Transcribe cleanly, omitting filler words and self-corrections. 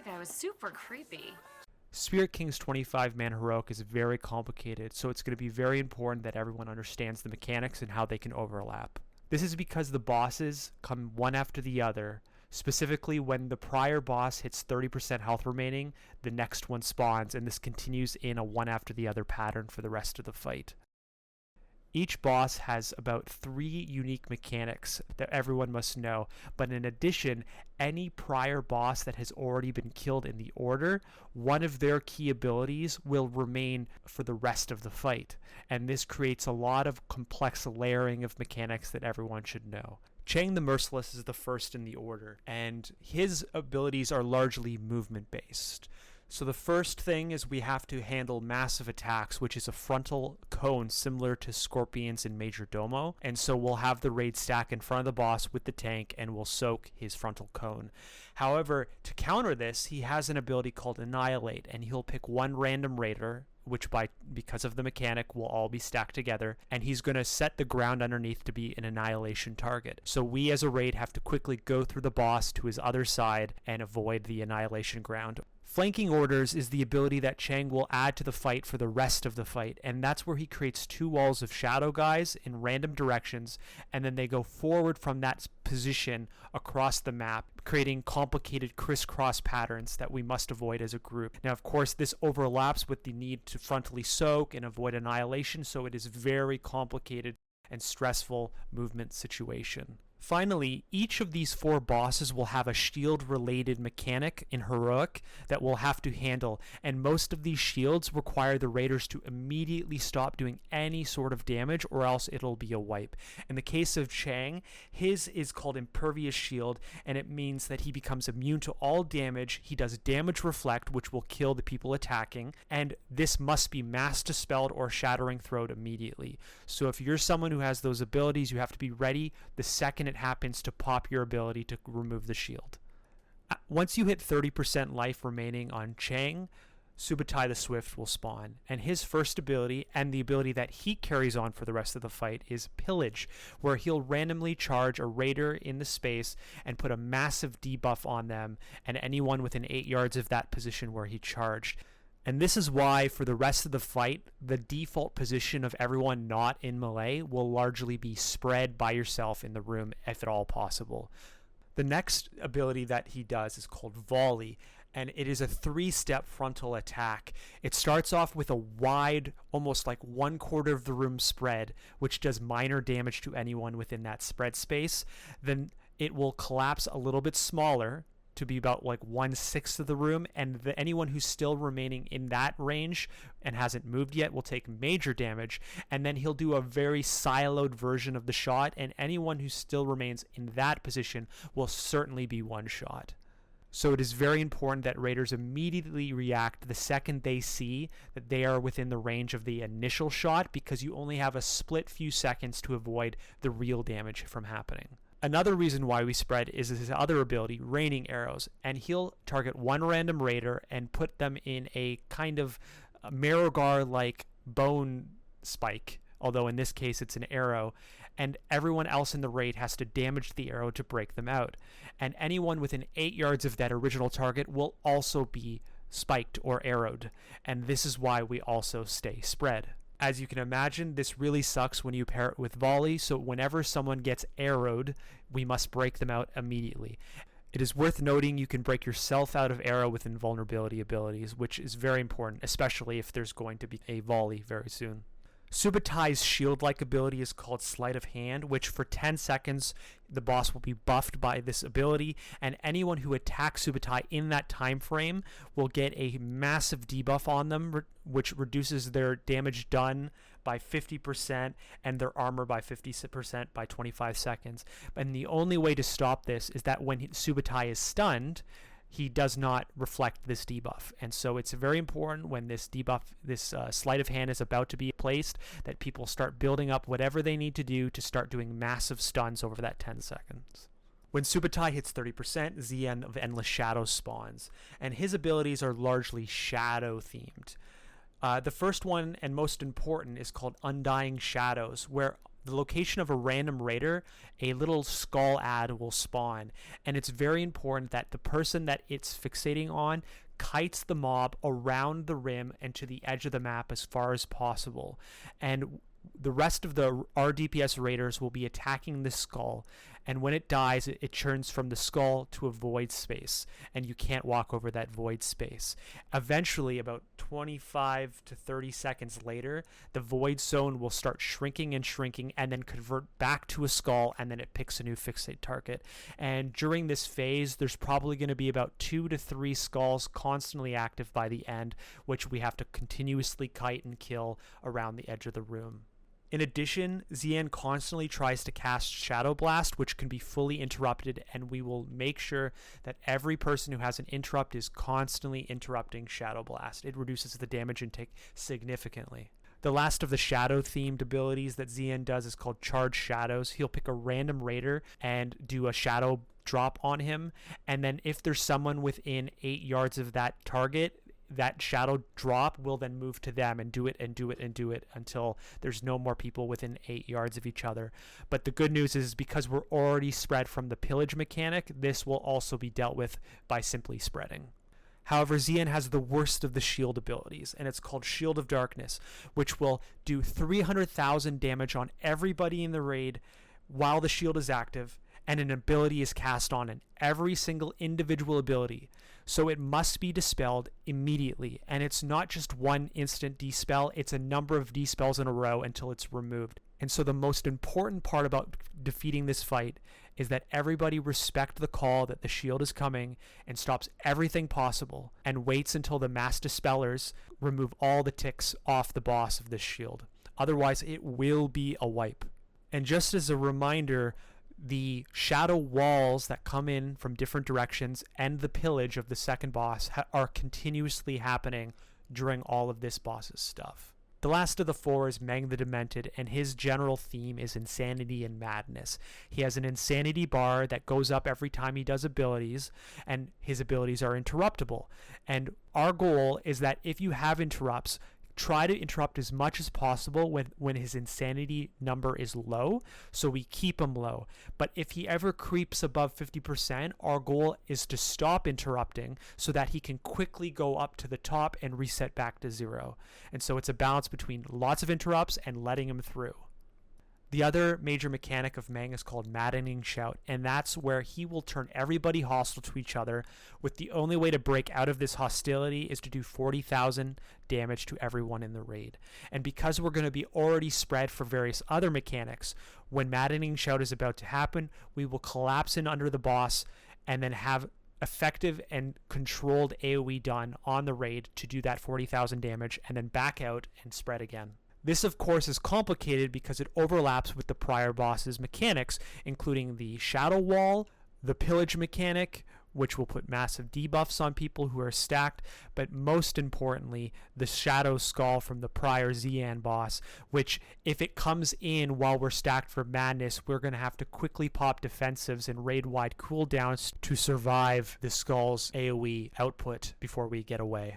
guy was super creepy. Spirit King's 25-man heroic is very complicated, so it's going to be very important that everyone understands the mechanics and how they can overlap. This is because the bosses come one after the other. Specifically, when the prior boss hits 30% health remaining, the next one spawns, and this continues in a one after the other pattern for the rest of the fight. Each boss has about 3 unique mechanics that everyone must know, but in addition, any prior boss that has already been killed in the order, one of their key abilities will remain for the rest of the fight, and this creates a lot of complex layering of mechanics that everyone should know. Chang the Merciless is the first in the order, and his abilities are largely movement-based. So the first thing is we have to handle massive attacks, which is a frontal cone similar to Scorpions in Major Domo. And so we'll have the raid stack in front of the boss with the tank and we'll soak his frontal cone. However, to counter this, he has an ability called Annihilate, and he'll pick one random raider, which because of the mechanic will all be stacked together, and he's going to set the ground underneath to be an annihilation target. So we as a raid have to quickly go through the boss to his other side and avoid the annihilation ground. Flanking orders is the ability that Chang will add to the fight for the rest of the fight, and that's where he creates 2 walls of shadow guys in random directions, and then they go forward from that position across the map, creating complicated crisscross patterns that we must avoid as a group. Now, of course, this overlaps with the need to frontally soak and avoid annihilation, so it is very complicated and stressful movement situation. Finally, each of these 4 bosses will have a shield-related mechanic in Heroic that we'll have to handle, and most of these shields require the raiders to immediately stop doing any sort of damage or else it'll be a wipe. In the case of Chang, his is called Impervious Shield, and it means that he becomes immune to all damage. He does Damage Reflect, which will kill the people attacking, and this must be Mass Dispelled or Shattering Throat immediately. So if you're someone who has those abilities, you have to be ready the second it happens to pop your ability to remove the shield. Once you hit 30% life remaining on Chang, Subutai the Swift will spawn, and his first ability, and the ability that he carries on for the rest of the fight, is Pillage, where he'll randomly charge a raider in the space and put a massive debuff on them and anyone within 8 yards of that position where he charged. And this is why, for the rest of the fight, the default position of everyone not in melee will largely be spread by yourself in the room, if at all possible. The next ability that he does is called Volley, and it is a 3-step frontal attack. It starts off with a wide, almost like 1/4 of the room spread, which does minor damage to anyone within that spread space. Then it will collapse a little bit smaller, to be about like 1/6 of the room, and anyone who's still remaining in that range and hasn't moved yet will take major damage, and then he'll do a very siloed version of the shot, and anyone who still remains in that position will certainly be one shot. So it is very important that raiders immediately react the second they see that they are within the range of the initial shot, because you only have a split few seconds to avoid the real damage from happening. Another reason why we spread is his other ability, Raining Arrows, and he'll target one random raider and put them in a kind of Marigar-like bone spike, although in this case it's an arrow, and everyone else in the raid has to damage the arrow to break them out. And anyone within 8 yards of that original target will also be spiked or arrowed, and this is why we also stay spread. As you can imagine, this really sucks when you pair it with Volley, so whenever someone gets arrowed, we must break them out immediately. It is worth noting you can break yourself out of arrow with invulnerability abilities, which is very important, especially if there's going to be a Volley very soon. Subutai's shield-like ability is called Sleight of Hand, which for 10 seconds the boss will be buffed by this ability, and anyone who attacks Subutai in that time frame will get a massive debuff on them, which reduces their damage done by 50% and their armor by 50% by 25 seconds. And the only way to stop this is that when Subutai is stunned, he does not reflect this debuff. And so it's very important when this debuff, this sleight of hand is about to be placed, that people start building up whatever they need to do to start doing massive stuns over that 10 seconds. When Subutai hits 30%, Zian of Endless Shadows spawns, and his abilities are largely shadow themed. The first one and most important is called Undying Shadows, where the location of a random raider, a little skull ad will spawn. And it's very important that the person that it's fixating on kites the mob around the rim and to the edge of the map as far as possible. And the rest of the RDPS raiders will be attacking the skull, and when it dies, it churns from the skull to a void space, and you can't walk over that void space. Eventually, about 25 to 30 seconds later, the void zone will start shrinking and shrinking and then convert back to a skull, and then it picks a new fixate target. And during this phase, there's probably going to be about 2 to 3 skulls constantly active by the end, which we have to continuously kite and kill around the edge of the room. In addition, Zian constantly tries to cast Shadow Blast, which can be fully interrupted, and we will make sure that every person who has an interrupt is constantly interrupting Shadow Blast. It reduces the damage intake significantly. The last of the shadow-themed abilities that Zian does is called Charge Shadows. He'll pick a random raider and do a shadow drop on him, and then if there's someone within 8 yards of that target, that shadow drop will then move to them and do it and do it and do it until there's no more people within 8 yards of each other. But the good news is, because we're already spread from the pillage mechanic, this will also be dealt with by simply spreading. However, Zian has the worst of the shield abilities, and it's called Shield of Darkness, which will do 300,000 damage on everybody in the raid while the shield is active, and an ability is cast on it, every single individual ability. So it must be dispelled immediately, and it's not just one instant dispel, it's a number of dispels in a row until it's removed. And so the most important part about defeating this fight is that everybody respect the call that the shield is coming and stops everything possible and waits until the mass dispellers remove all the ticks off the boss of this shield. Otherwise, it will be a wipe. And just as a reminder, the shadow walls that come in from different directions and the pillage of the second boss are continuously happening during all of this boss's stuff. The last of the four is Meng the Demented, and his general theme is insanity and madness. He has an insanity bar that goes up every time he does abilities, and his abilities are interruptible. And our goal is that if you have interrupts, try to interrupt as much as possible when his insanity number is low, so we keep him low. But if he ever creeps above 50%, our goal is to stop interrupting so that he can quickly go up to the top and reset back to 0. And so it's a balance between lots of interrupts and letting him through. The other major mechanic of Meng is called Maddening Shout, and that's where he will turn everybody hostile to each other, with the only way to break out of this hostility is to do 40,000 damage to everyone in the raid. And because we're going to be already spread for various other mechanics, when Maddening Shout is about to happen, we will collapse in under the boss and then have effective and controlled AoE done on the raid to do that 40,000 damage, and then back out and spread again. This, of course, is complicated because it overlaps with the prior boss's mechanics, including the Shadow Wall, the Pillage mechanic, which will put massive debuffs on people who are stacked, but most importantly, the Shadow Skull from the prior Zian boss, which, if it comes in while we're stacked for madness, we're going to have to quickly pop defensives and raid-wide cooldowns to survive the Skull's AoE output before we get away.